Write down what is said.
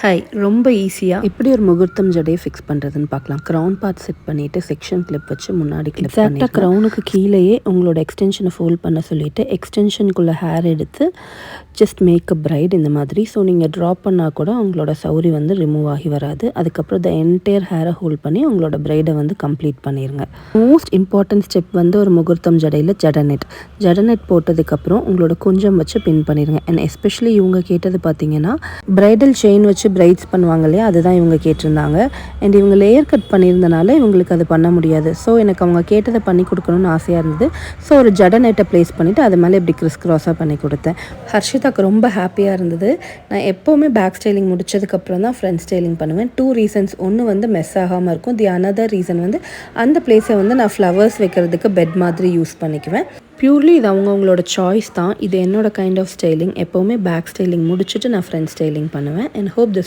Hi, ரொம்ப ஈஸியாக எப்படி ஒரு முகூர்த்தம் ஜடையை ஃபிக்ஸ் பண்ணுறதுன்னு பார்க்கலாம். க்ரௌன் பார்ட் செட் பண்ணிவிட்டு செக்ஷன் கிளிப் வச்சு முன்னாடி கிளிப் எக்ஸாக்டாக க்ரௌனுக்கு கீழேயே உங்களோட எக்ஸ்டென்ஷனை ஃபோல்ட் பண்ண சொல்லிவிட்டு எக்ஸ்டென்ஷனுக்குள்ளே ஹேர் எடுத்து ஜஸ்ட் மேக் அ பிரைட் இந்த மாதிரி. ஸோ நீங்கள் ட்ராப் பண்ணால் கூட உங்களோட சௌரி வந்து ரிமூவ் ஆகி வராது. அதுக்கப்புறம் த என்டையர் ஹேரை ஹோல்ட் பண்ணி உங்களோட பிரைடை வந்து கம்ப்ளீட் பண்ணிடுங்க. மோஸ்ட் இம்பார்ட்டன்ட் ஸ்டெப் வந்து ஒரு முகூர்த்தம் ஜடையில் ஜடநெட் போட்டதுக்கப்புறம் உங்களோட கொஞ்சம் வச்சு பின் பண்ணிடுங்க. அண்ட் எஸ்பெஷலி இவங்க கேட்டது பார்த்தீங்கன்னா பிரைடல் செயின் வச்சு பிரைட்ஸ் பண்ணுவாங்க இல்லையா, அதுதான் இவங்க கேட்டிருந்தாங்க. அண்ட் இவங்க லேயர் கட் பண்ணியிருந்தனால இவங்களுக்கு அது பண்ண முடியாது. ஸோ எனக்கு அவங்க கேட்டதை பண்ணி கொடுக்கணும்னு ஆசையாக இருந்தது. ஸோ ஒரு ஜடநெட்டை ப்ளேஸ் பண்ணிவிட்டு அது மேலே இப்படி கிராஸாக பண்ணி கொடுத்தேன். ஹர்ஷிதாக்கு ரொம்ப ஹாப்பியாக இருந்தது. நான் எப்போவுமே பேக் ஸ்டைலிங் முடிச்சதுக்கப்புறம் தான் ஃப்ரண்ட் ஸ்டைலிங் பண்ணுவேன். 2 ரீசன்ஸ். ஒன்று வந்து மெஸ் ஆகாமல் இருக்கும். தி அனதர் ரீசன் வந்து அந்த பிளேஸை வந்து நான் ஃப்ளவர்ஸ் வைக்கிறதுக்கு பெட் மாதிரி யூஸ் பண்ணிக்குவேன். பியூர்லி இது அவங்களோட சாய்ஸ் தான். இது என்னோட கைண்ட் ஆஃப் ஸ்டைலிங். எப்போவுமே பேக் ஸ்டைலிங் முடிச்சுட்டு நான் ஃப்ரண்ட் ஸ்டைலிங் பண்ணுவேன். And hope this